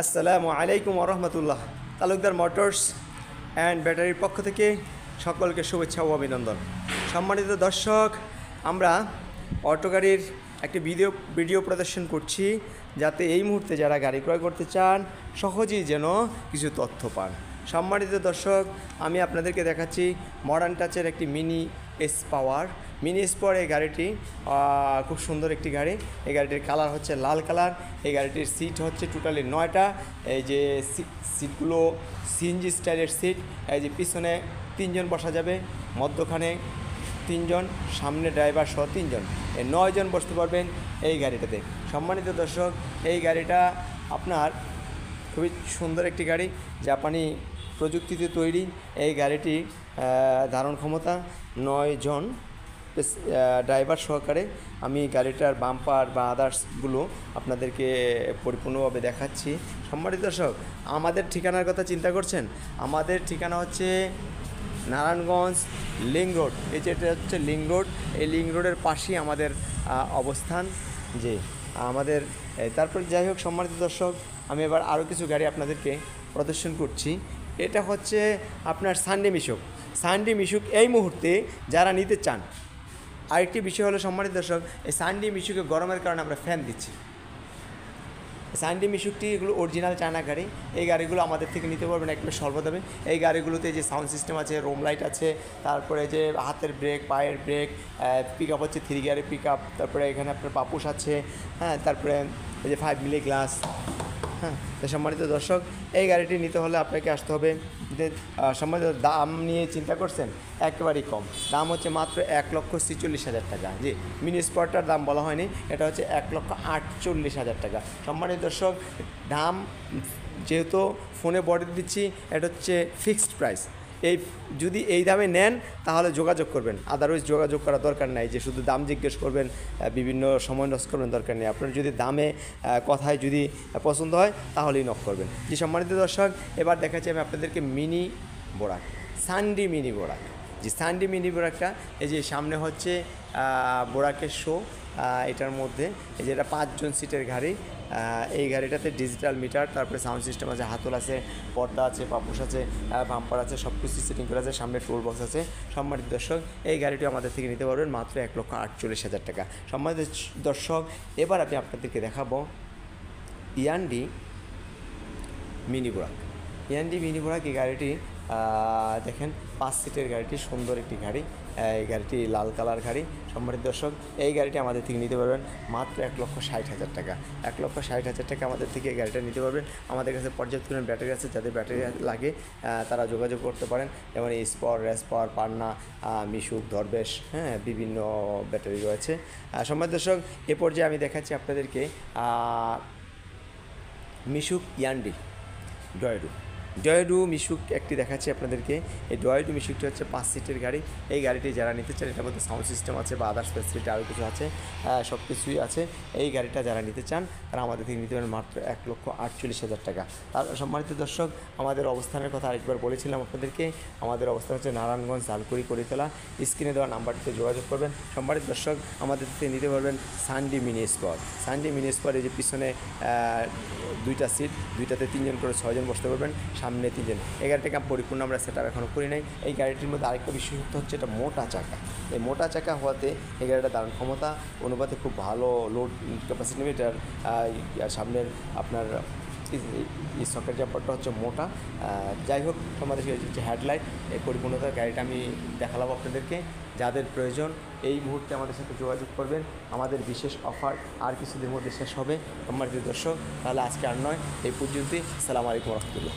আসসালামু আলাইকুম ওরহমতুল্লাহ। তালুকদার মোটরস অ্যান্ড ব্যাটারির পক্ষ থেকে সকলকে শুভেচ্ছা ও অভিনন্দন। সম্মানিত দর্শক, আমরা অটো গাড়ির একটি ভিডিও প্রদর্শন করছি, যাতে এই মুহূর্তে যারা গাড়ি ক্রয় করতে চান সহজেই যেন কিছু তথ্য পান। সম্মানিত দর্শক, আমি আপনাদেরকে দেখাচ্ছি মডার্ন টাচের একটি মিনি পাওয়ার এই গাড়িটি খুব সুন্দর একটি গাড়ি। এই গাড়িটির কালার হচ্ছে লাল কালার। এই গাড়িটির সিট হচ্ছে টোটালি 9টা। এই যে সিটগুলো সিএনজি স্টাইলের সিট। এই যে পিছনে 3জন বসা যাবে, মধ্যখানে 3জন, সামনে ড্রাইভার সহ 3জন, এই 9 জন বসতে পারবেন এই গাড়িটাতে। সম্মানিত দর্শক, এই গাড়িটা আপনার খুবই সুন্দর একটি গাড়ি, জাপানি প্রযুক্তিতে তৈরি। এই গাড়িটি ধারণ ক্ষমতা 9 জন ড্রাইভার সহকারে। আমি গাড়িটার বাম্পার বা আদার্সগুলো আপনাদেরকে পরিপূর্ণভাবে দেখাচ্ছি। সম্মানিত দর্শক, আমাদের ঠিকানার কথা চিন্তা করছেন? আমাদের ঠিকানা হচ্ছে নারায়ণগঞ্জ লিং রোড। এই যেটা হচ্ছে লিং রোড, এই লিং রোডের পাশেই আমাদের অবস্থান। যে আমাদের তারপর যাই হোক, সম্মানিত দর্শক, আমি এবার আরও কিছু গাড়ি আপনাদেরকে প্রদর্শন করছি। এটা হচ্ছে আপনার সানডে মিশুক এই মুহূর্তে যারা নিতে চান। আরেকটি বিষয় হলো সম্মানিত দর্শক, এই সানডে মিশুকে গরমের কারণে আমরা ফ্যান দিচ্ছি। সানডে মিশুকটি এগুলো অরিজিনাল চায়না গাড়ি। এই গাড়িগুলো আমাদের থেকে নিতে পারবেন একদম স্বল্প দামে। এই গাড়িগুলোতে যে সাউন্ড সিস্টেম আছে, রোম লাইট আছে, তারপরে যে হাতের ব্রেক, পায়ের ব্রেক, পিক আপ হচ্ছে 3 গিয়ারের পিক আপ, তারপরে এখানে আপনার পাপুস আছে, হ্যাঁ, তারপরে এই যে 5 মিলি গ্লাস। হ্যাঁ, তো সম্মানিত দর্শক, এই গাড়িটি নিতে হলে আপনাকে আসতে হবে। সম্মানিত দাম নিয়ে চিন্তা করছেন? একেবারেই কম দাম, হচ্ছে মাত্র 1,46,000 টাকা। জি, মিনি স্পটার দাম বলা হয়নি, এটা হচ্ছে 1,48,000 টাকা। সম্মানিত দর্শক, দাম যেহেতু ফোনে বডি দিচ্ছি, এটা হচ্ছে ফিক্সড প্রাইস। যদি এই দামে নেন তাহলে যোগাযোগ করবেন, আদারওয়াইজ যোগাযোগ করার দরকার নাই। যে শুধু দাম জিজ্ঞেস করবেন, বিভিন্ন সময় নষ্ট করবেন, দরকার নেই। আপনার যদি দামে কথায় যদি পছন্দ হয় তাহলেই নক করবেন। যে সম্মানিত দর্শক, এবার দেখাচ্ছি আমি আপনাদেরকে মিনি বোরাক, সানডে মিনি বোরাক। যে সানডে মিনি বোরাকটা, এই যে সামনে হচ্ছে বোরাকের শো। এটার মধ্যে এই যে এটা 5 জন সিটের গাড়ি। এই গাড়িটাতে ডিজিটাল মিটার, তারপরে সাউন্ড সিস্টেম আছে, হাতল আছে, পর্দা আছে, পাপুস আছে, বাম্পার আছে, সব কিছু সেটিং করা আছে, সামনে টুল বক্স আছে। সম্মানিত দর্শক, এই গাড়িটি আমাদের থেকে নিতে পারবেন মাত্র 1,48,000 টাকা। সম্মানিত দর্শক, এবার আমি আপনাদেরকে দেখাবো ইয়ান্ডি মিনি বোরাক। এই গাড়িটি দেখেন 5 সিটের গাড়িটি, সুন্দর একটি গাড়ি। এই গাড়িটি লাল কালার গাড়ি। সম্মানিত দর্শক, এই গাড়িটি আমাদের থেকে নিতে পারবেন মাত্র 1,60,000 টাকা। 1,60,000 টাকা আমাদের থেকে এই গাড়িটা নিতে পারবেন। আমাদের কাছে পর্যাপ্ত পরিমাণ ব্যাটারি আছে, যাদের ব্যাটারি লাগে তারা যোগাযোগ করতে পারেন। যেমন স্পর, রেসপর, পান্না, মিশুক, দরবেশ, হ্যাঁ, বিভিন্ন ব্যাটারি রয়েছে। সম্মানিত দর্শক, এ পর্যায়ে আমি দেখাচ্ছি আপনাদেরকে মিশুক ইয়ান্ডি ডয়েডু মিশুক একটি দেখাচ্ছি আপনাদেরকে। এই ডয়েডু মিশুকটি হচ্ছে 5 সিটের গাড়ি। এই গাড়িটি যারা নিতে চান, এটার মধ্যে সাউন্ড সিস্টেম আছে বা আদার্স ফ্যাসিলিটি আরও কিছু আছে, সব কিছুই আছে। এই গাড়িটা যারা নিতে চান তারা আমাদের থেকে নিতে পারেন মাত্র 1,48,000 টাকা। তার সম্মানিত দর্শক, আমাদের অবস্থানের কথা আরেকবার বলেছিলাম আপনাদেরকে। আমাদের অবস্থান হচ্ছে নারায়ণগঞ্জ জালকুড়ি করিতলা। স্ক্রিনে দেওয়া নাম্বারটিতে যোগাযোগ করবেন। সম্মানিত দর্শক, আমাদের থেকে নিতে পারবেন সানডে মিনি স্পট। এই যে পিছনে 2টা সিট, 2টাতে 3জন করে 6 জন বসতে পারবেন, সামনে 3জন। এই গাড়িটাকে পরিপূর্ণ আমরা সেট আপ এখনও করি নাই। এই গাড়িটির মধ্যে আরেকটা বিশেষত্ব হচ্ছে এটা মোটা চাকা। এই মোটা চাকা হওয়াতে এই গাড়িটা ধারণ ক্ষমতা অনুপাতে খুব ভালো লোড ক্যাপাসিটি নেবে। এটার সামনের আপনার এই সকেট জাম্পারটা হচ্ছে মোটা। যাই হোক, আমাদের হচ্ছে হেডলাইট। এই পরিপূর্ণতার গাড়িটা আমি দেখালাম আপনাদেরকে। যাদের প্রয়োজন এই মুহূর্তে আমাদের সাথে যোগাযোগ করবেন। আমাদের বিশেষ অফার আর কিছুদিনের মধ্যে শেষ হবে। সম্মানিত দর্শক, তাহলে আজকে আর নয়, এই পর্যন্তই। আসসালামু আলাইকুম রহমতুল্লাহ।